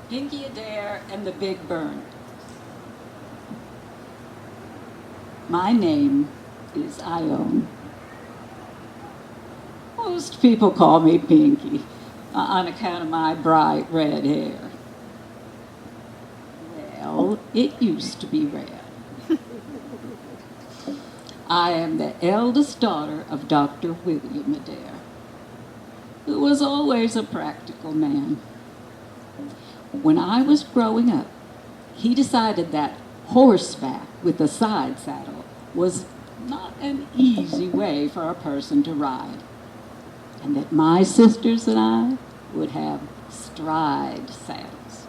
Pinkie Adair and the Big Burn. My name is Ione. Most people call me Pinkie on account of my bright red hair. Well, it used to be red. I am the eldest daughter of Dr. William Adair, who was always a practical man. When I was growing up, he decided that horseback with a side saddle was not an easy way for a person to ride, and that my sisters and I would have stride saddles.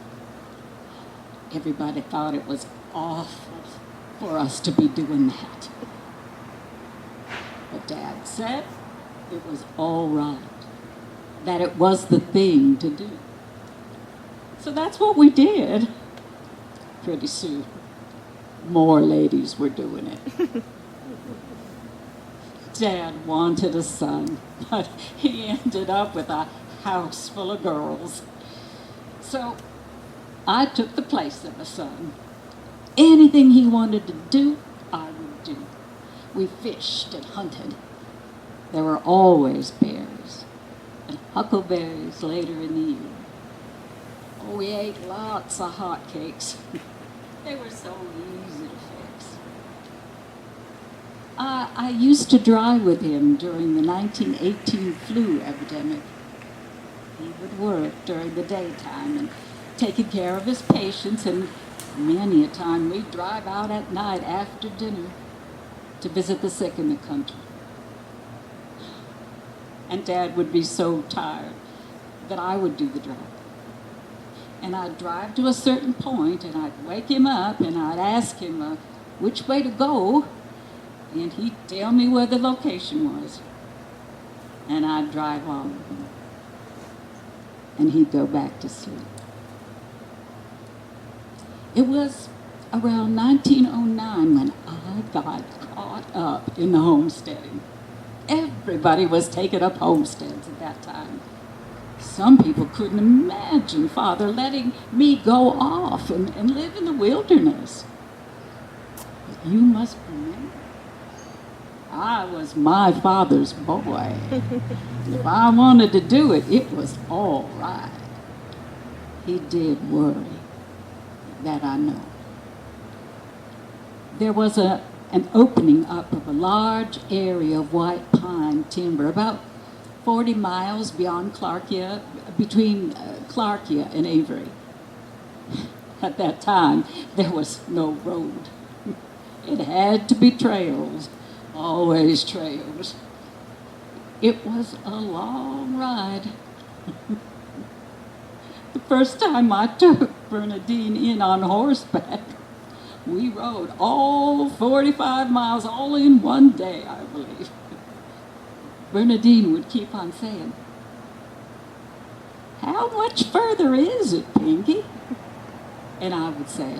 Everybody thought it was awful for us to be doing that. But Dad said it was all right, that it was the thing to do. So that's what we did. Pretty soon, more ladies were doing it. Dad wanted a son, but he ended up with a house full of girls. So I took the place of a son. Anything he wanted to do, I would do. We fished and hunted. There were always berries and huckleberries later in the year. Oh, we ate lots of hotcakes. They were so easy to fix. I used to drive with him during the 1918 flu epidemic. He would work during the daytime and taking care of his patients, and many a time we'd drive out at night after dinner to visit the sick in the country. And Dad would be so tired that I would do the driving. And I'd drive to a certain point, and I'd wake him up, and I'd ask him which way to go, and he'd tell me where the location was. And I'd drive home, and he'd go back to sleep. It was around 1909 when I got caught up in the homesteading. Everybody was taking up homesteads at that time. Some people couldn't imagine Father letting me go off and live in the wilderness. But you must remember, I was my father's boy. If I wanted to do it, it was all right. He did worry, that I know. There was an opening up of a large area of white pine timber, about 40 miles beyond Clarkia, between Clarkia and Avery. At that time, there was no road. It had to be trails, always trails. It was a long ride. The first time I took Bernadine in on horseback, we rode all 45 miles, all in one day, I believe. Bernadine would keep on saying, "How much further is it, Pinkie?" And I would say,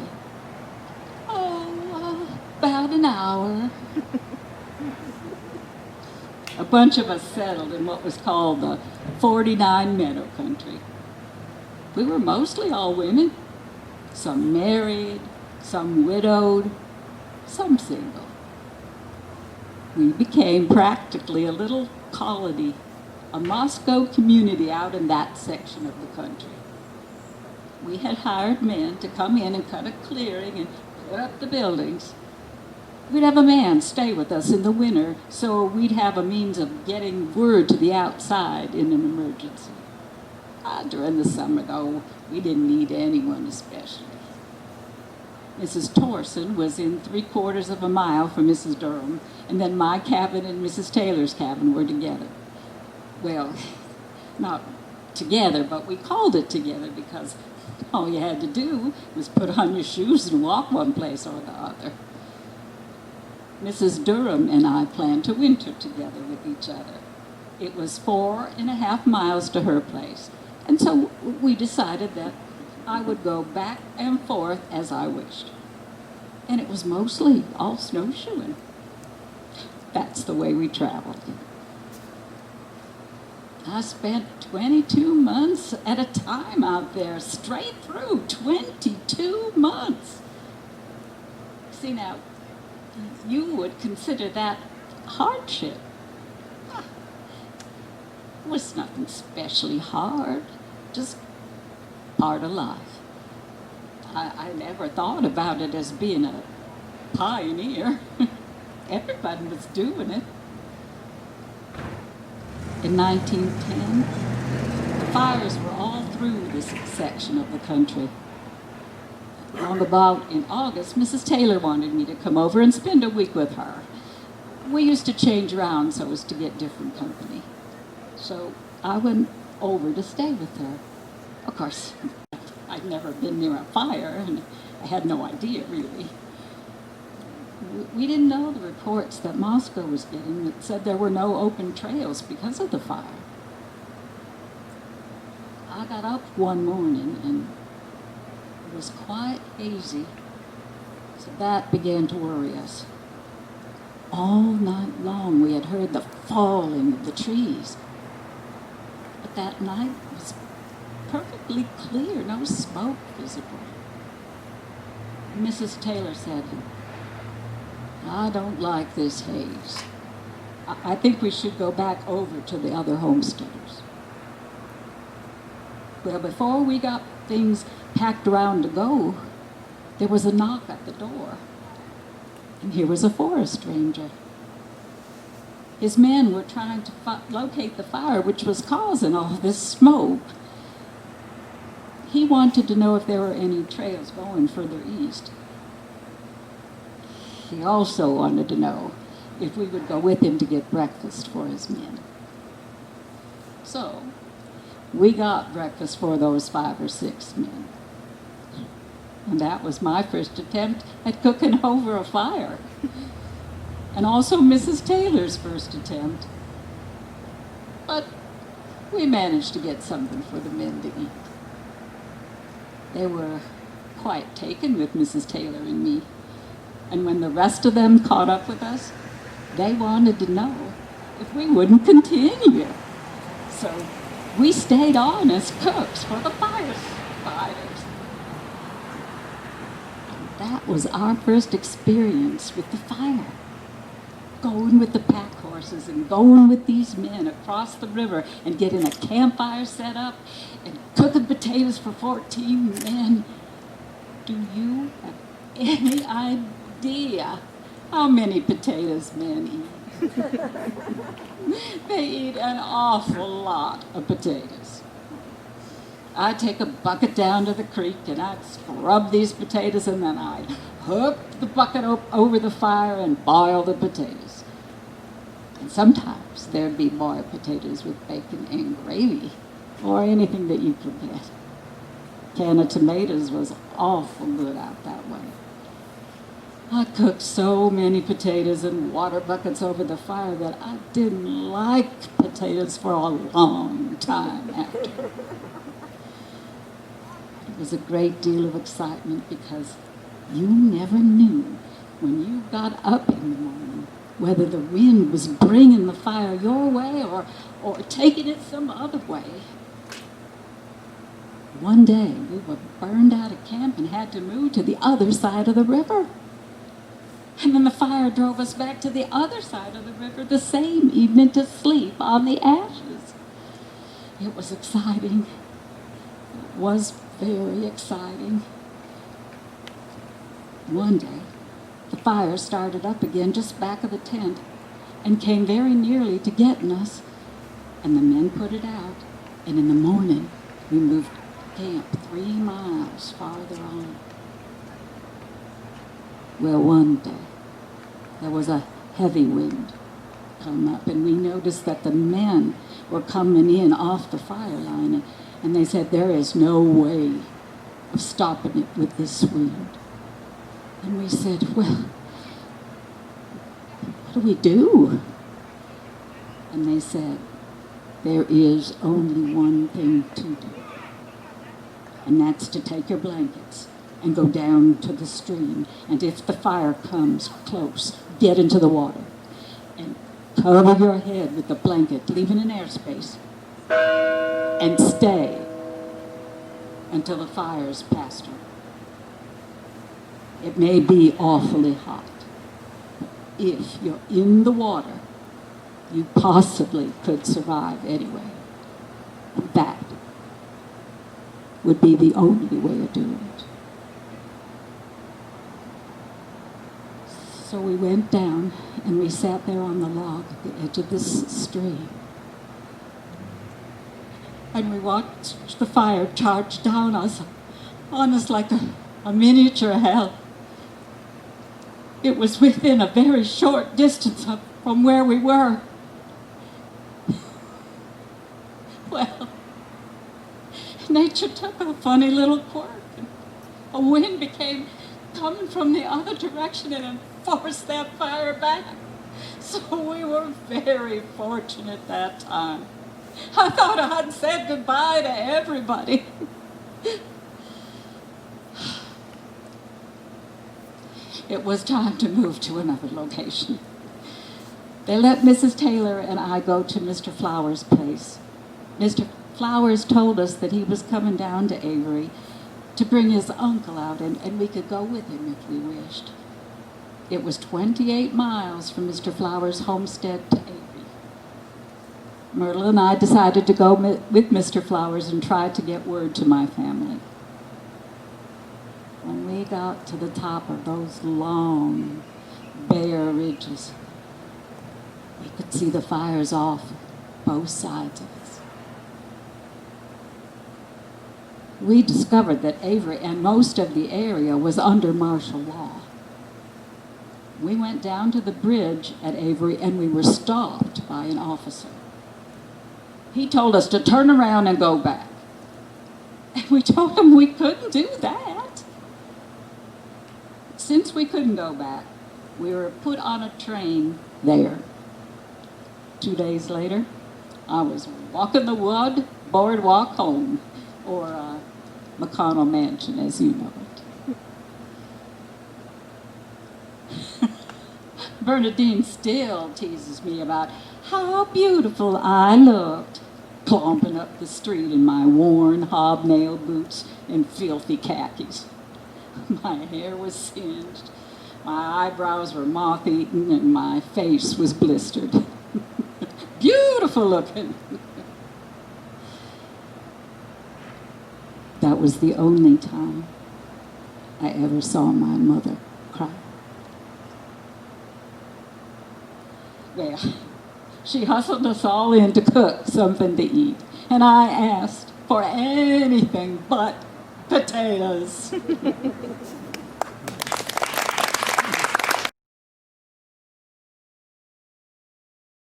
about an hour. A bunch of us settled in what was called the 49 Meadow Country. We were mostly all women, some married, some widowed, some single. We became practically a little colony, a Moscow community out in that section of the country. We had hired men to come in and cut a clearing and put up the buildings. We'd have a man stay with us in the winter so we'd have a means of getting word to the outside in an emergency. During the summer, though, we didn't need anyone especially. Mrs. Torson was in 3/4 of a mile from Mrs. Durham, and then my cabin and Mrs. Taylor's cabin were together. Well, not together, but we called it together because all you had to do was put on your shoes and walk one place or the other. Mrs. Durham and I planned to winter together with each other. It was 4.5 miles to her place, and so we decided that I would go back and forth as I wished. And it was mostly all snowshoeing. That's the way we traveled. I spent 22 months at a time out there, straight through, 22 months. See now, you would consider that hardship. It was nothing especially hard, just part of life. I never thought about it as being a pioneer. Everybody was doing it. In 1910, the fires were all through this section of the country. Long about in August, Mrs. Taylor wanted me to come over and spend a week with her. We used to change around so as to get different company. So I went over to stay with her. Of course, I'd never been near a fire, and I had no idea, really. We didn't know the reports that Moscow was getting that said there were no open trails because of the fire. I got up one morning, and it was quite hazy, so that began to worry us. All night long we had heard the falling of the trees, but that night was perfectly clear, no smoke visible. Mrs. Taylor said, "I don't like this haze. I think we should go back over to the other homesteaders." Well, before we got things packed around to go, there was a knock at the door. And here was a forest ranger. His men were trying to locate the fire which was causing all this smoke. He wanted to know if there were any trails going further east. He also wanted to know if we would go with him to get breakfast for his men. So, we got breakfast for those 5 or 6 men. And that was my first attempt at cooking over a fire. And also Mrs. Taylor's first attempt. But we managed to get something for the men to eat. They were quite taken with Mrs. Taylor and me. And when the rest of them caught up with us, they wanted to know if we wouldn't continue. So we stayed on as cooks for the firefighters. And that was our first experience with the fire. Going with the pack horses and going with these men across the river and getting a campfire set up and cooking potatoes for 14 men. Do you have any idea how many potatoes men eat? They eat an awful lot of potatoes. I'd take a bucket down to the creek and I'd scrub these potatoes, and then I'd hook the bucket over the fire and boil the potatoes. And sometimes there'd be boiled potatoes with bacon and gravy, or anything that you could get. A can of tomatoes was awful good out that way. I cooked so many potatoes in water buckets over the fire that I didn't like potatoes for a long time after. It was a great deal of excitement because you never knew when you got up in the morning whether the wind was bringing the fire your way or taking it some other way. One day we were burned out of camp and had to move to the other side of the river. And then the fire drove us back to the other side of the river the same evening to sleep on the ashes. It was exciting. It was very exciting. One day, the fire started up again just back of the tent and came very nearly to getting us. And the men put it out. And in the morning, we moved camp 3 miles farther on. Well, one day, there was a heavy wind come up, and we noticed that the men were coming in off the fire line, and they said, "There is no way of stopping it with this wind." And we said, "Well, what do we do?" And they said, "There is only one thing to do, and that's to take your blankets and go down to the stream, and if the fire comes close, get into the water and cover your head with the blanket, leaving an airspace, and stay until the fire's past her. It may be awfully hot. If you're in the water, you possibly could survive anyway. And that would be the only way of doing it. So we went down and we sat there on the log at the edge of this stream. And we watched the fire charge down on us like a miniature hell. It was within a very short distance from where we were. Well, nature took a funny little quirk. A wind became coming from the other direction and it forced that fire back. So we were very fortunate that time. I thought I'd said goodbye to everybody. It was time to move to another location. They let Mrs. Taylor and I go to Mr. Flowers' place. Mr. Flowers told us that he was coming down to Avery to bring his uncle out, and we could go with him if we wished. It was 28 miles from Mr. Flowers' homestead to Avery. Myrtle and I decided to go with Mr. Flowers and try to get word to my family. When we got to the top of those long, bare ridges, we could see the fires off both sides of us. We discovered that Avery and most of the area was under martial law. We went down to the bridge at Avery and we were stopped by an officer. He told us to turn around and go back. And we told him we couldn't do that. Since we couldn't go back, we were put on a train there. 2 days later, I was walking the wood boardwalk home, or McConnell Mansion, as you know it. Bernadine still teases me about how beautiful I looked, clomping up the street in my worn hobnail boots and filthy khakis. My hair was singed, my eyebrows were moth-eaten, and my face was blistered. Beautiful looking. That was the only time I ever saw my mother cry. Well, she hustled us all in to cook something to eat, and I asked for anything but potatoes.